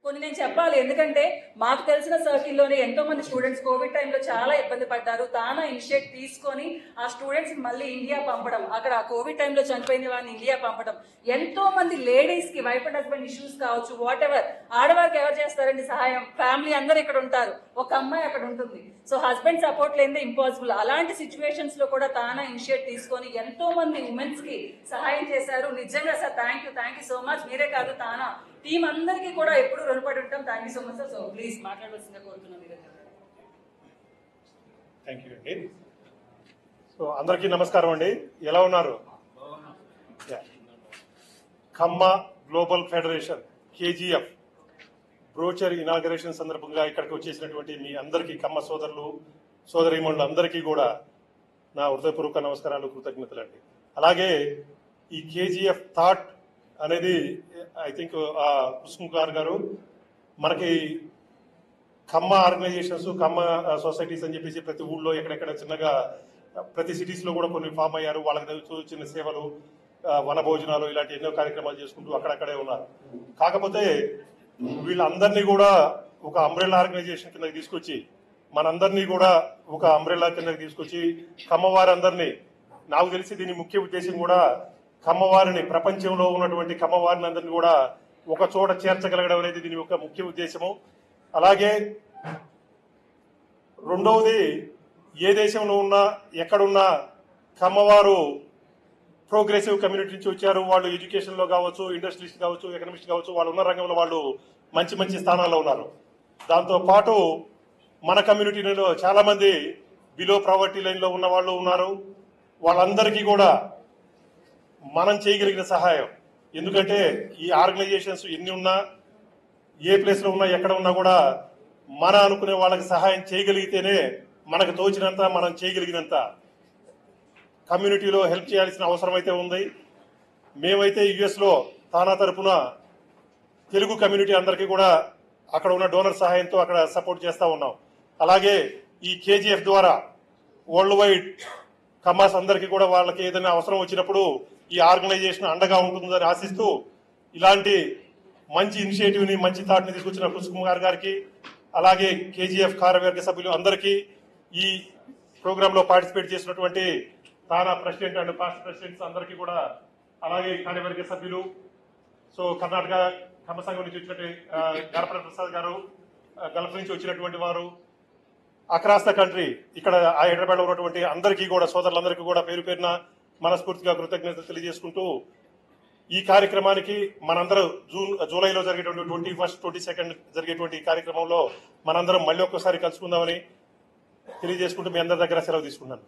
కొన్ని నేను చెప్పాలి, ఎందుకంటే మాకు తెలిసిన సర్కిల్లోనే ఎంతో మంది స్టూడెంట్స్ కోవిడ్ టైంలో చాలా ఇబ్బంది పడ్డారు. తానా ఇనిషియేట్ తీసుకొని ఆ స్టూడెంట్స్ మళ్ళీ ఇండియా పంపడం, అక్కడ కోవిడ్ టైంలో చనిపోయిన వారిని ఇండియా పంపడం, ఎంతో మంది లేడీస్ కి వైఫ్ అండ్ హస్బెండ్ ఇష్యూస్ కావచ్చు, వాట్ ఎవర్, ఆడవారికి ఎవరు చేస్తారండి సహాయం? ఫ్యామిలీ అందరు ఇక్కడ ఉంటారు, ఒక అమ్మాయి అక్కడ ఉంటుంది. సో హస్బెండ్ సపోర్ట్ లేనిదే ఇంపాసిబుల్. అలాంటి సిచ్యువేషన్స్ లో కూడా తానా ఇనిషియేట్ తీసుకొని ఎంతో మంది ఉమెన్స్ కి సహాయం చేశారు. నిజంగా sir thank you so much. మీరే కాదు, తానా టీం అందరికీ కూడా ఎప్పుడు రుణపడి ఉంటాం. Thank you so much sir. So please మాట్లాడవలసిందిగా కోరుతున్నాను. థ్యాంక్ యూ అండి. సో అందరికీ నమస్కారం అండి. ఎలా ఉన్నారు? Khamma global federation KGF brochure inauguration సందర్భంగా ఇక్కడికి వచ్చేసినటువంటి మీ అందరికీ, ఖమ్మ సోదరులు సోదరీమణులు అందరికీ కూడా నా హృదయపూర్వక నమస్కారాలు, కృతజ్ఞతలు అండి. అలాగే ఈ కేజీఎఫ్ థాట్ అనేది ఐ థింక్ కుసుమ్ గారు మనకి ఖమ్మ ఆర్గనైజేషన్స్, ఖమ్మ సొసైటీస్ అని చెప్పేసి ప్రతి ఊళ్ళో ఎక్కడెక్కడ చిన్నగా ప్రతి సిటీస్ లో కూడా కొన్ని ఫామ్ అయ్యారు. వాళ్ళకి చిన్న సేవలు, వన భోజనాలు ఇలాంటి ఎన్నో కార్యక్రమాలు చేసుకుంటూ అక్కడక్కడే ఉన్నారు. కాకపోతే వీళ్ళందరినీ కూడా ఒక అంబ్రెల్లా ఆర్గనైజేషన్ కిందకి తీసుకొచ్చి, మనందరినీ కూడా ఒక అంబ్రెల్లా కిందకి తీసుకొచ్చి కమ్మవారందరినీ, నాకు తెలిసి దీని ముఖ్య ఉద్దేశం కూడా కమ్మవారిని, ప్రపంచంలో ఉన్నటువంటి కమ్మవారిని అందరినీ కూడా ఒక చోట చేర్చగలగడం అనేది దీని యొక్క ముఖ్య ఉద్దేశము. అలాగే రెండవది, ఏ దేశంలో ఉన్నా ఎక్కడున్నా కమ్మవారు ప్రోగ్రెసివ్ కమ్యూనిటీ నుంచి వచ్చారు. వాళ్ళు ఎడ్యుకేషన్ లో కావచ్చు, ఇండస్ట్రీస్ కావచ్చు, ఎకనామిక్స్ కావచ్చు, వాళ్ళు ఉన్న రంగంలో వాళ్ళు మంచి మంచి స్థానాల్లో ఉన్నారు. దాంతో పాటు మన కమ్యూనిటీలో చాలా మంది బిలో ప్రావర్టీ లైన్ లో ఉన్న వాళ్ళు ఉన్నారు. వాళ్ళందరికీ కూడా మనం చేయగలిగిన సహాయం, ఎందుకంటే ఈ ఆర్గనైజేషన్స్ ఎన్ని ఉన్నా, ఏ ప్లేస్ లో ఉన్నా, ఎక్కడ ఉన్నా కూడా మన అనుకునే వాళ్ళకి సహాయం చేయగలిగితేనే మనకు తోచినంత మనం చేయగలిగినంత కమ్యూనిటీలో హెల్ప్ చేయాల్సిన అవసరం అయితే ఉంది. మేమైతే యుఎస్ లో తానా తరపున తెలుగు కమ్యూనిటీ అందరికీ కూడా అక్కడ ఉన్న డోనర్ సహాయంతో అక్కడ సపోర్ట్ చేస్తా ఉన్నాం. అలాగే ఈ కేజీఎఫ్ ద్వారా వరల్డ్ వైడ్ కమ్మాస్ అందరికీ కూడా వాళ్ళకి ఏదైనా అవసరం వచ్చినప్పుడు ఈ ఆర్గనైజేషన్ అండగా ఉంటుందని ఆశిస్తూ, ఇలాంటి మంచి ఇనిషియేటివ్ ని, మంచి థాట్ ని తీసుకొచ్చిన కుసుమ్ గారికి, అలాగే కేజీఎఫ్ కార్యవర్గ సభ్యులు అందరికీ, ఈ ప్రోగ్రామ్ లో పార్టిసిపేట్ చేసినటువంటి TANA president and past presidents అందరికీ కూడా, అలాగే కార్యవర్గ సభ్యులు, సో కర్ణాటక ఖమ్మ సంఘం నుంచి వచ్చినటువంటి గణపతి ప్రసాద్ గారు, గల్ఫ్ నుంచి వచ్చినటువంటి వారు, అక్రాస్ ద కంట్రీ ఇక్కడ హైదరాబాద్ లో ఉన్నటువంటి అందరికీ కూడా, సోదరులందరికీ కూడా పేరు పేరున మనస్ఫూర్తిగా కృతజ్ఞతలు తెలియజేసుకుంటూ, ఈ కార్యక్రమానికి మనందరూ జూలైలో జరిగేటువంటి 21st, 22nd జరిగేటువంటి కార్యక్రమంలో మనందరం మళ్ళీ ఒక్కసారి కలుసుకుందామని తెలియజేసుకుంటూ మీ అందరి దగ్గర సెలవు తీసుకున్నాను.